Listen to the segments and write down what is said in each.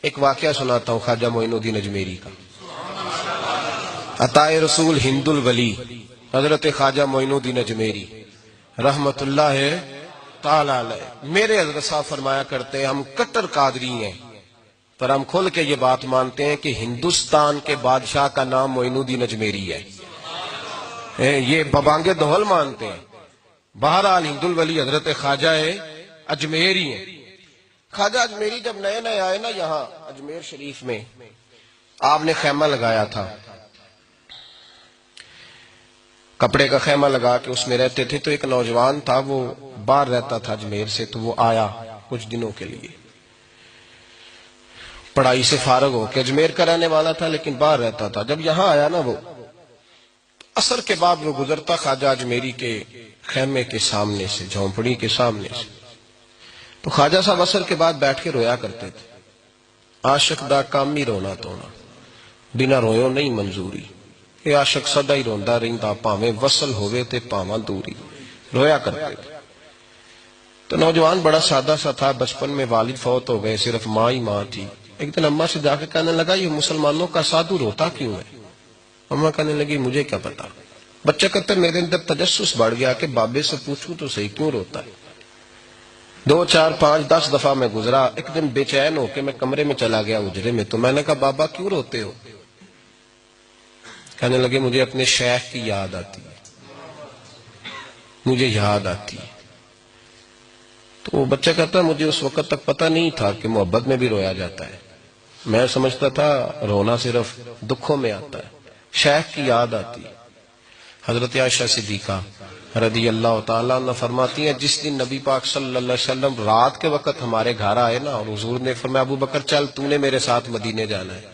ایک واقعہ سناتا ہوں خواجہ معین الدین اجمیری کا. عطائے رسول ہند الولی حضرت خواجہ معین الدین اجمیری رحمت اللہ تعالی علیہ. میرے حضرت صاحب فرمایا کرتے ہیں ہم کٹر قادری ہیں، پر ہم کھل کے یہ بات مانتے ہیں کہ ہندوستان کے بادشاہ کا نام معین الدین اجمیری ہے. یہ ببانگ دہل مانتے ہیں. بہرحال ہند الولی حضرت خواجہ اجمیری ہیں. خواجہ اجمیری جب نئے نئے آئے نا یہاں اجمیر شریف میں، آپ نے خیمہ لگایا تھا، کپڑے کا خیمہ لگا کے اس میں رہتے تھے. تو ایک نوجوان تھا، وہ باہر رہتا تھا اجمیر سے، تو وہ آیا کچھ دنوں کے لیے، پڑھائی سے فارغ ہو کے اجمیر کا رہنے والا تھا لیکن باہر رہتا تھا. جب یہاں آیا نا وہ عصر کے بعد وہ گزرتا خواجہ اجمیری کے خیمے کے سامنے سے، جھونپڑی کے سامنے سے، تو خواجہ صاحب عصر کے بعد بیٹھ کے رویا کرتے تھے. عاشق دا کام ہی رونا تونا، بنا رویوں نہیں منظوری. یہ عاشق سدا ہی روندا رہندا، پاویں وصل ہوئے تے پاواں دوری. رویا کرتے تھے. تو نوجوان بڑا سادہ سا تھا، بچپن میں والد فوت ہو گئے، صرف ماں ہی ماں تھی. ایک دن اماں سے جا کے کہنے لگا یہ مسلمانوں کا سادھو روتا کیوں ہے؟ اماں کہنے لگی مجھے کیا پتا. بچہ کہتا میرے اندر تجسس بڑھ گیا کہ بابے سے پوچھوں تو صحیح کیوں روتا ہے. 2 4 5 10 دفعہ میں گزرا. ایک دن بے چین ہو کے میں کمرے میں چلا گیا اجرے میں. تو میں نے کہا بابا کیوں روتے ہو؟ کہنے لگے مجھے اپنے شیخ کی یاد آتی ہے، مجھے یاد آتی ہے. تو وہ بچہ کہتا ہے مجھے اس وقت تک پتہ نہیں تھا کہ محبت میں بھی رویا جاتا ہے. میں سمجھتا تھا رونا صرف دکھوں میں آتا ہے. شیخ کی یاد آتی ہے. حضرت عائشہ صدیقہ رضی اللہ تعالیٰ عنہ فرماتی ہیں جس دن نبی پاک صلی اللہ علیہ وسلم رات کے وقت ہمارے گھر آئے نا، اور حضور نے فرمایا ابو بکر چل تو نے میرے ساتھ مدینے جانا ہے،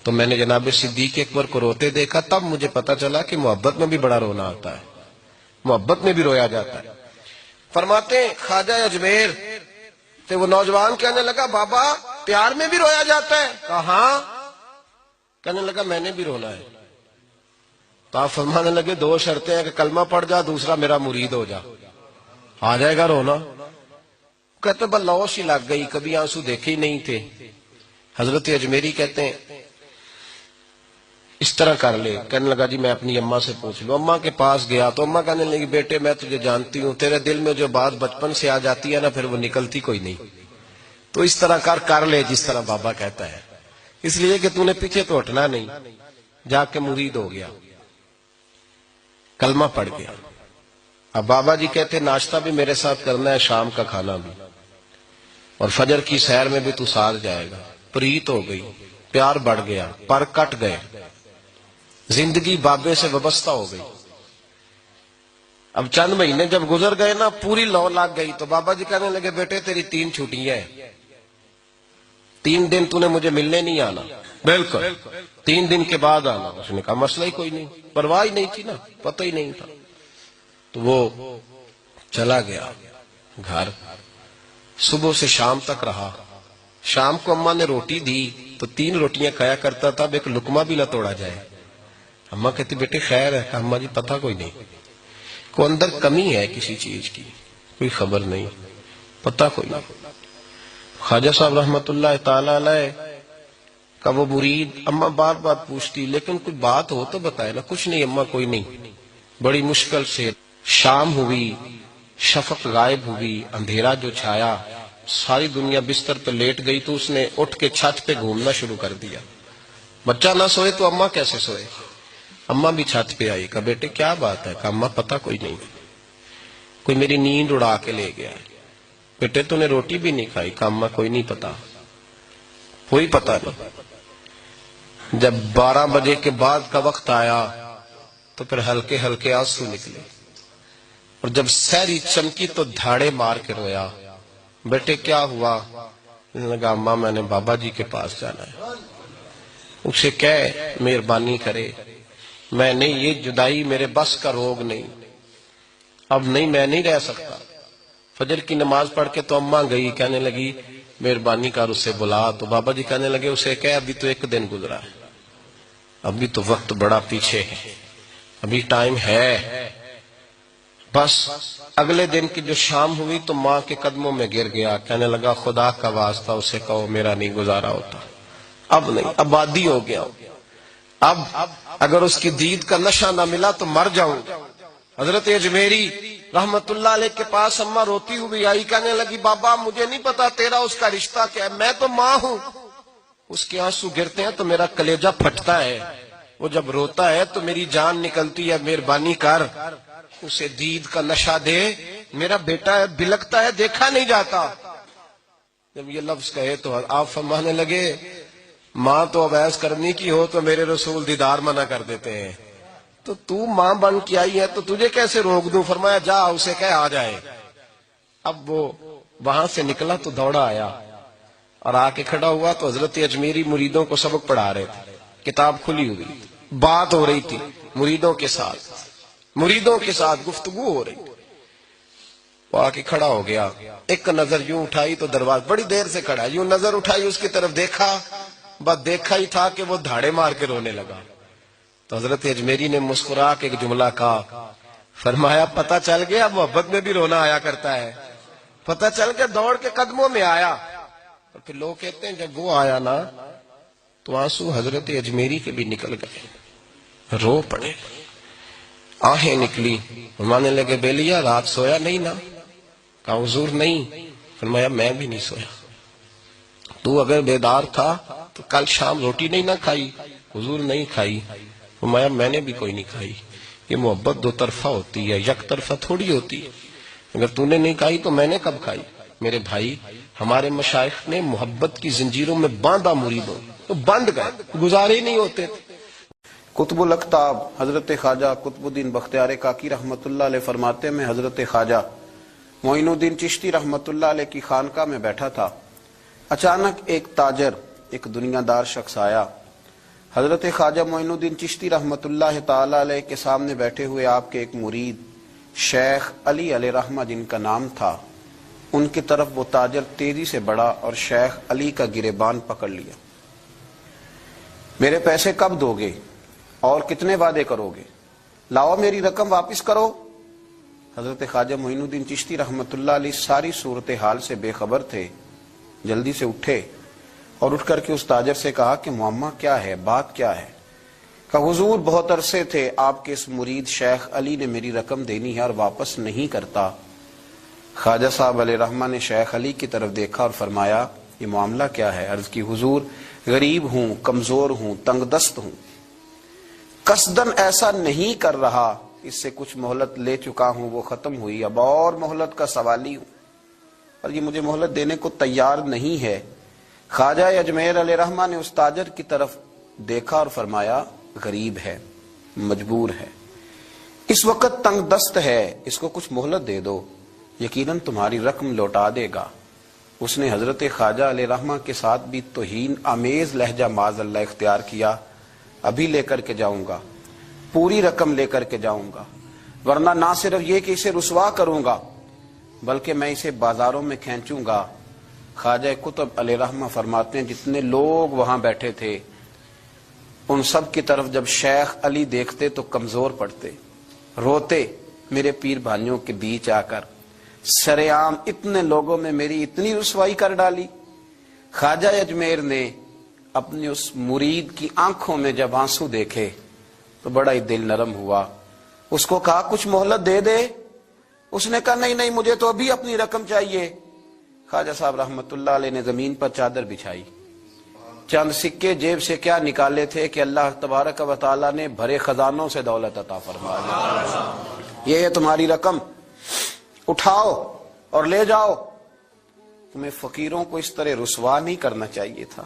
تو میں نے جناب صدیق اکبر کو روتے دیکھا. تب مجھے پتا چلا کہ محبت میں بھی بڑا رونا آتا ہے، محبت میں بھی رویا جاتا ہے. فرماتے ہیں خواجہ اجمیر تو وہ نوجوان کہنے لگا بابا پیار میں بھی رویا جاتا ہے؟ کہا ہاں. کہنے لگا میں نے بھی رونا ہے. تو آپ فرمانے لگے 2 شرطیں ہیں کہ کلمہ پڑھ جا، دوسرا میرا مرید ہو جا، آ جائے گا رونا. کہتے بلوش ہی لگ گئی، کبھی آنسو دیکھے ہی نہیں تھے. حضرت اجمیری کہتے ہیں اس طرح کر لے. کہنے لگا جی میں اپنی اماں سے پوچھ لوں. اماں کے پاس گیا تو اماں کہنے لگی بیٹے میں تجھے جانتی ہوں، تیرے دل میں جو بات بچپن سے آ جاتی ہے نا پھر وہ نکلتی کوئی نہیں. تو اس طرح کر لے جس طرح بابا کہتا ہے، اس لیے کہ تو نے پیچھے تو ہٹنا نہیں. جا کے مرید ہو گیا، کلمہ پڑھ گیا. اب بابا جی کہتے ناشتہ بھی میرے ساتھ کرنا ہے، شام کا کھانا بھی، اور فجر کی سیر میں بھی تو ساتھ جائے گا. پریت ہو گئی، پیار بڑھ گیا، پر کٹ گئے، زندگی بابے سے وابستہ ہو گئی. اب چند مہینے جب گزر گئے نا پوری لو لگ گئی. تو بابا جی کہنے لگے بیٹے تیری 3 چھٹیاں ہیں، 3 دن تو نے مجھے ملنے نہیں آنا. بالکل 3 دن کے بعد آنا. اس نے کہا مسئلہ ہی کوئی نہیں، پرواہ ہی نہیں تھی نا، پتہ ہی نہیں تھا. تو وہ چلا گیا گھر، صبح سے شام تک رہا. شام کو اماں نے روٹی دی تو 3 روٹیاں کھایا کرتا تھا، اب ایک لقمہ بھی نہ توڑا جائے. اماں کہتی بیٹے خیر ہے؟ اماں جی پتہ کوئی نہیں، کوئی اندر کمی ہے کسی چیز کی، کوئی خبر نہیں، پتہ کوئی نہیں. خواجہ صاحب رحمت اللہ تعالی علیہ کا وہ مرید اماں بار بار پوچھتی لیکن کوئی بات ہو تو بتائے نا. کچھ نہیں اماں کوئی نہیں. بڑی مشکل سے شام ہوئی، شفق غائب ہوئی، اندھیرا جو چھایا، ساری دنیا بستر پہ لیٹ گئی. تو اس نے اٹھ کے چھت پہ گھومنا شروع کر دیا. بچہ نہ سوئے تو اماں کیسے سوئے؟ اماں بھی چھت پہ آئی. کہا بیٹے کیا بات ہے؟ کہا اماں پتہ کوئی نہیں، کوئی میری نیند اڑا کے لے گیا. بیٹے تو نے روٹی بھی نہیں کھائی؟ کہا اماں کوئی نہیں پتا، کوئی پتا نہیں. جب 12 بجے کے بعد کا وقت آیا تو پھر ہلکے ہلکے آنسو نکلے، اور جب سحری چمکی تو دھاڑے مار کے رویا. بیٹے کیا ہوا؟ لگا اماں میں نے بابا جی کے پاس جانا ہے، اسے کہہ مہربانی کرے، میں نہیں، یہ جدائی میرے بس کا روگ نہیں، اب نہیں میں نہیں رہ سکتا. فجر کی نماز پڑھ کے تو اماں گئی، کہنے لگی مہربانی کر اسے بلا. تو بابا جی کہنے لگے اسے کہہ ابھی تو 1 دن گزرا ہے، ابھی تو وقت بڑا پیچھے ہے، ابھی ٹائم ہے. بس اگلے دن کی جو شام ہوئی تو ماں کے قدموں میں گر گیا، کہنے لگا خدا کا واسطہ اسے کہو میرا نہیں گزارا ہوتا، اب نہیں، آبادی ہو گیا، اب اگر اس کی دید کا نشہ نہ ملا تو مر جاؤں۔ حضرت اجمیری رحمت اللہ علیہ کے پاس اماں روتی ہوئی آئی، کہنے لگی بابا مجھے نہیں پتا تیرا اس کا رشتہ کیا ہے، میں تو ماں ہوں۔ اس کے آنسو گرتے ہیں تو میرا کلیجہ پھٹتا ہے، وہ جب روتا ہے تو میری جان نکلتی ہے، مہربانی کر اسے دید کا نشہ دے، میرا بیٹا ہے بلکتا ہے دیکھا نہیں جاتا۔ جب یہ لفظ کہے تو آپ فرمانے لگے ماں تو اب ایس کرنی کی ہو تو میرے رسول دیدار منع کر دیتے ہیں، تو ماں بن کے آئی ہے تو تجھے کیسے روک دوں؟ فرمایا جا اسے کہہ آ جائے۔ اب وہ وہاں سے نکلا تو دوڑا آیا اور آ کے کھڑا ہوا تو حضرت اجمیری مریدوں کو سبق پڑھا رہے تھے، کتاب کھلی ہوئی، بات ہو رہی تھی مریدوں کے ساتھ گفتگو ہو رہی۔ وہ آ کے کھڑا ہو گیا، ایک نظر یوں اٹھائی تو دروازہ، بڑی دیر سے کھڑا، یوں نظر اٹھائی اس کی طرف دیکھا، بس دیکھا ہی تھا کہ وہ دھاڑے مار کے رونے لگا۔ تو حضرت اجمیری نے مسکرا کے ایک جملہ کہا، فرمایا پتہ چل گیا محبت میں بھی رونا آیا کرتا ہے، پتہ چل کے دوڑ کے قدموں میں آیا۔ اور پھر لوگ کہتے ہیں جب وہ آیا نا تو آنسو حضرت اجمیری کے بھی نکل گئے، رو پڑے، آہیں نکلی۔ فرمانے لگے بیلیا رات سویا نہیں نا؟ کہا حضور نہیں۔ فرمایا میں بھی نہیں سویا، تو اگر بیدار تھا تو کل شام روٹی نہیں نہ کھائی؟ حضور نہیں کھائی۔ فرمایا میں نے بھی کوئی نہیں کھائی۔ یہ محبت دو طرفہ ہوتی ہے، یک طرفہ تھوڑی ہوتی ہے، اگر تو نے نہیں کھائی تو میں نے کب کھائی؟ میرے بھائی ہمارے مشائخ نے محبت کی زنجیروں میں باندھا مریدوں، تو بند گئے، گزارے نہیں ہوتے تھے۔ قطب الاقطاب حضرت خواجہ قطب الدین بختیار کاکی رحمت اللہ علیہ فرماتے میں حضرت خواجہ معین الدین چشتی رحمت اللہ علیہ کی خانقاہ میں بیٹھا تھا، اچانک ایک تاجر، ایک دنیا دار شخص آیا، حضرت خواجہ معین الدین چشتی رحمت اللہ تعالی علیہ کے سامنے بیٹھے ہوئے آپ کے ایک مرید شیخ علی علیہ رحمہ جن کا نام تھا، ان کی طرف وہ تاجر تیزی سے بڑھا اور شیخ علی کا گریبان پکڑ لیا۔ میرے پیسے کب دو گے اور کتنے وعدے کرو گے؟ لاؤ میری رقم واپس کرو۔ حضرت خواجہ معین الدین چشتی رحمت اللہ علیہ ساری صورتحال سے بے خبر تھے، جلدی سے اٹھے اور اٹھ کر کے اس تاجر سے کہا کہ معمہ کیا ہے، بات کیا ہے؟ کہا حضور بہت عرصے تھے آپ کے اس مرید شیخ علی نے میری رقم دینی ہے اور واپس نہیں کرتا۔ خواجہ صاحب علیہ رحمہ نے شیخ علی کی طرف دیکھا اور فرمایا یہ معاملہ کیا ہے؟ عرض کی حضور غریب ہوں، کمزور ہوں، تنگ دست ہوں، قصدن ایسا نہیں کر رہا، اس سے کچھ مہلت لے چکا ہوں وہ ختم ہوئی، اب اور مہلت کا سوالی ہوں، اور یہ مجھے مہلت دینے کو تیار نہیں ہے۔ خواجہ اجمیر علیہ رحمہ نے اس تاجر کی طرف دیکھا اور فرمایا غریب ہے، مجبور ہے، اس وقت تنگ دست ہے، اس کو کچھ مہلت دے دو، یقیناً تمہاری رقم لوٹا دے گا۔ اس نے حضرت خواجہ علیہ رحمہ کے ساتھ بھی توہین آمیز لہجہ معاذ اللہ اختیار کیا، ابھی لے کر کے جاؤں گا، پوری رقم لے کر کے جاؤں گا، ورنہ نہ صرف یہ کہ اسے رسوا کروں گا بلکہ میں اسے بازاروں میں کھینچوں گا۔ خواجہ قطب علیہ رحمہ فرماتے ہیں جتنے لوگ وہاں بیٹھے تھے ان سب کی طرف جب شیخ علی دیکھتے تو کمزور پڑتے، روتے، میرے پیر بھائیوں کے بیچ آ کر سرعام اتنے لوگوں میں میری اتنی رسوائی کر ڈالی۔ خواجہ اجمیر نے اپنی اس مرید کی آنکھوں میں جب آنسو دیکھے تو بڑا ہی دل نرم ہوا، اس کو کہا کچھ مہلت دے دے، اس نے کہا نہیں نہیں مجھے تو ابھی اپنی رقم چاہیے۔ خواجہ صاحب رحمت اللہ علیہ نے زمین پر چادر بچھائی، چند سکے جیب سے کیا نکالے تھے کہ اللہ تبارک و تعالیٰ نے بھرے خزانوں سے دولت عطا فرما دی، یہ ہے تمہاری رقم، اٹھاؤ اور لے جاؤ۔ تمہیں فقیروں کو اس طرح رسوا نہیں کرنا چاہیے تھا،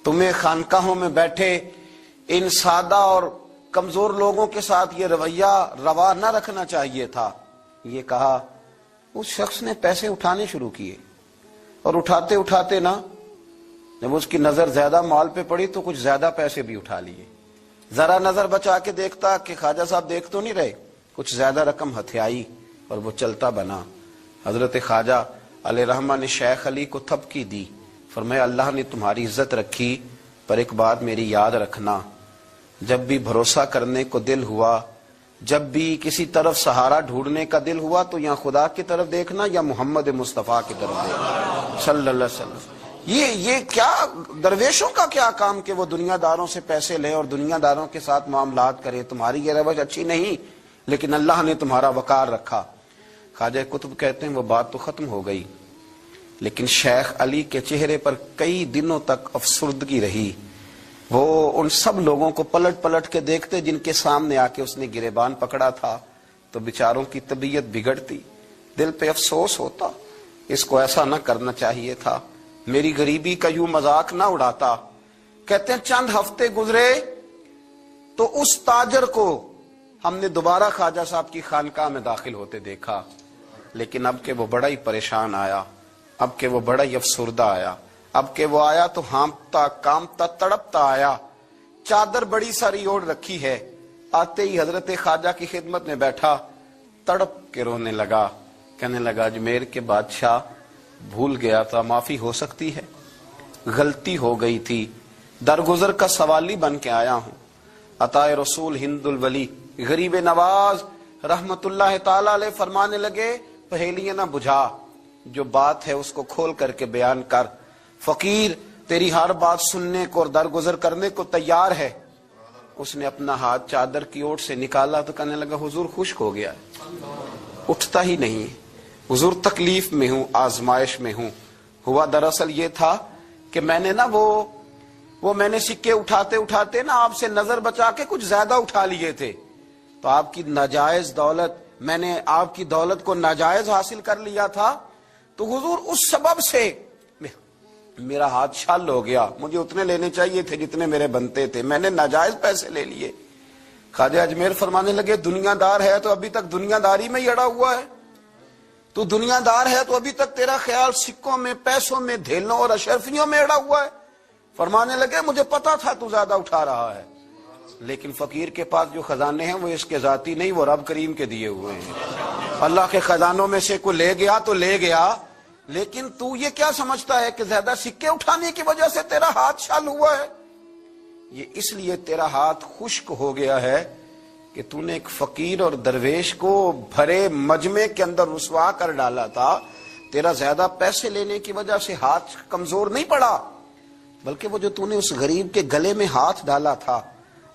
تمہیں خانقاہوں میں بیٹھے ان سادہ اور کمزور لوگوں کے ساتھ یہ رویہ روا نہ رکھنا چاہیے تھا۔ یہ کہا اس شخص نے پیسے اٹھانے شروع کیے، اور اٹھاتے اٹھاتے نا جب اس کی نظر زیادہ مال پہ پڑی تو کچھ زیادہ پیسے بھی اٹھا لیے۔ ذرا نظر بچا کے دیکھتا کہ خواجہ صاحب دیکھ تو نہیں رہے، کچھ زیادہ رقم ہتھے آئی اور وہ چلتا بنا۔ حضرت خواجہ علیہ رحمہ نے شیخ علی کو تھپکی دی، فرمایا اللہ نے تمہاری عزت رکھی، پر ایک بات میری یاد رکھنا، جب بھی بھروسہ کرنے کو دل ہوا جب بھی کسی طرف سہارا ڈھونڈنے کا دل ہوا تو یا خدا کی طرف دیکھنا یا محمد مصطفیٰ کی طرف دیکھنا صلی اللہ علیہ وسلم۔ یہ کیا درویشوں کا کیا کام کہ وہ دنیا داروں سے پیسے لے اور دنیا داروں کے ساتھ معاملات کرے، تمہاری یہ روش اچھی نہیں، لیکن اللہ نے تمہارا وقار رکھا۔ خواجہ قطب کہتے ہیں وہ بات تو ختم ہو گئی، لیکن شیخ علی کے چہرے پر کئی دنوں تک افسردگی رہی۔ وہ ان سب لوگوں کو پلٹ پلٹ کے دیکھتے جن کے سامنے آ کے اس نے گریبان پکڑا تھا تو بیچاروں کی طبیعت بگڑتی، دل پہ افسوس ہوتا، اس کو ایسا نہ کرنا چاہیے تھا، میری غریبی کا یوں مذاق نہ اڑاتا۔ کہتے ہیں چند ہفتے گزرے تو اس تاجر کو ہم نے دوبارہ خواجہ صاحب کی خانقاہ میں داخل ہوتے دیکھا، لیکن اب کہ وہ بڑا ہی پریشان آیا، اب کہ وہ بڑا ہی افسردہ آیا، اب کہ وہ آیا تو ہانپتا کامتا تڑپتا آیا، چادر بڑی ساری اوڑھ رکھی ہے، آتے ہی حضرت خواجہ کی خدمت میں بیٹھا، تڑپ کے رونے لگا، کہنے لگا اجمیر کے بادشاہ بھول گیا تھا، معافی ہو سکتی ہے، غلطی ہو گئی تھی، درگزر کا سوالی بن کے آیا ہوں۔ عطائے رسول ہند الولی غریب نواز رحمت اللہ تعالی علیہ فرمانے لگے پہیلیاں نہ بجھا، جو بات ہے اس کو کھول کر کے بیان کر، فقیر تیری ہر بات سننے کو اور درگزر کرنے کو تیار ہے۔ اس نے اپنا ہاتھ چادر کی اوٹ سے نکالا تو کہنے لگا حضور خشک ہو گیا ہے، اٹھتا ہی نہیں، حضور تکلیف میں ہوں، آزمائش میں ہوں۔ ہوا دراصل یہ تھا کہ میں نے نا وہ میں نے سکے اٹھاتے اٹھاتے نا آپ سے نظر بچا کے کچھ زیادہ اٹھا لیے تھے، تو آپ کی ناجائز دولت، میں نے آپ کی دولت کو ناجائز حاصل کر لیا تھا، تو حضور اس سبب سے میرا ہاتھ چھل ہو گیا، مجھے اتنے لینے چاہیے تھے جتنے میرے بنتے تھے، میں نے ناجائز پیسے لے لیے۔ خواجہ اجمیر فرمانے لگے دنیا دار ہے تو ابھی تک دنیا داری میں ہی اڑا ہوا ہے، تو دنیا دار ہے تو ابھی تک تیرا خیال سکوں میں، پیسوں میں، دھیلوں اور اشرفیوں میں اڑا ہوا ہے۔ فرمانے لگے مجھے پتا تھا تو زیادہ اٹھا رہا ہے، لیکن فقیر کے پاس جو خزانے ہیں وہ اس کے ذاتی نہیں، وہ رب کریم کے دیے ہوئے ہیں۔ اللہ کے خزانوں میں سے کوئی لے گیا تو لے گیا، لیکن تو یہ کیا سمجھتا ہے کہ زیادہ سکے اٹھانے کی وجہ سے تیرا ہاتھ چھل ہوا ہے؟ یہ اس لیے تیرا ہاتھ خشک ہو گیا ہے کہ تو نے ایک فقیر اور درویش کو بھرے مجمع کے اندر رسوا کر ڈالا تھا۔ تیرا زیادہ پیسے لینے کی وجہ سے ہاتھ کمزور نہیں پڑا، بلکہ وہ جو تو نے اس غریب کے گلے میں ہاتھ ڈالا تھا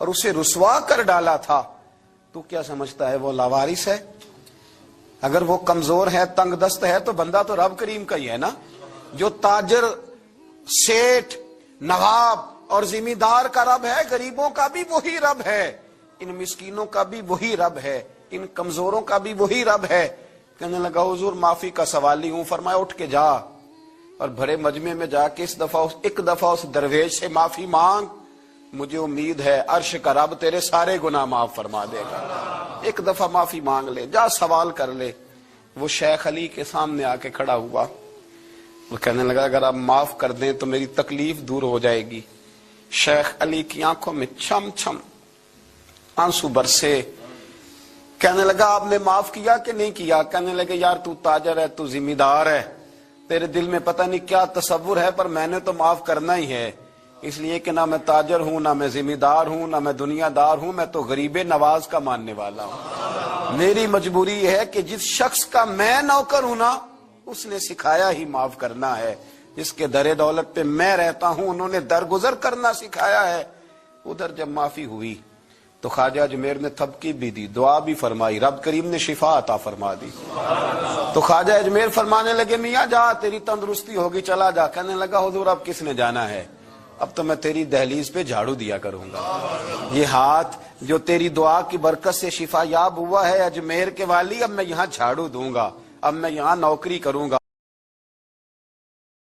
اور اسے رسوا کر ڈالا تھا، تو کیا سمجھتا ہے وہ لاوارث ہے؟ اگر وہ کمزور ہے، تنگ دست ہے، تو بندہ تو رب کریم کا ہی ہے نا، جو تاجر، سیٹھ، نواب اور ذمہ دار کا رب ہے، غریبوں کا بھی وہی رب ہے، ان مسکینوں کا بھی وہی رب ہے، ان کمزوروں کا بھی وہی رب ہے۔ کہنے لگا حضور معافی کا سوالی ہوں۔ فرمایا اٹھ کے جا اور بھرے مجمع میں جا کے ایک دفعہ اس درویش سے معافی مانگ، مجھے امید ہے عرش کا رب تیرے سارے گناہ معاف فرما دے گا۔ ایک دفعہ معافی مانگ لے، جا سوال کر لے۔ وہ شیخ علی کے سامنے آ کے کھڑا ہوا، وہ کہنے لگا اگر آپ معاف کر دیں تو میری تکلیف دور ہو جائے گی۔ شیخ علی کی آنکھوں میں چھم چھم آنسو برسے، کہنے لگا آپ نے معاف کیا کہ نہیں کیا؟ کہنے لگے یار تو تاجر ہے، تو ذمہ دار ہے، تیرے دل میں پتہ نہیں کیا تصور ہے، پر میں نے تو معاف کرنا ہی ہے، اس لیے کہ نہ میں تاجر ہوں، نہ میں ذمہ دار ہوں، نہ میں دنیا دار ہوں، میں تو غریب نواز کا ماننے والا ہوں۔ میری مجبوری یہ ہے کہ جس شخص کا میں نوکر ہوں نا، اس نے سکھایا ہی معاف کرنا ہے، جس کے در دولت پہ میں رہتا ہوں انہوں نے درگزر کرنا سکھایا ہے۔ ادھر جب معافی ہوئی تو خواجہ اجمیر نے تھپکی بھی دی، دعا بھی فرمائی، رب کریم نے شفا عطا فرما دی۔ تو خواجہ اجمیر فرمانے لگے میاں جا، تیری تندرستی ہوگی، چلا جا۔ کہنے لگا حضور اب کس نے جانا ہے، اب تو میں تیری دہلیز پہ جھاڑو دیا کروں گا۔ یہ ہاتھ جو تیری دعا کی برکت سے شفا یاب ہوا ہے اجمیر کے والی، اب میں یہاں جھاڑو دوں گا، اب میں یہاں نوکری کروں گا۔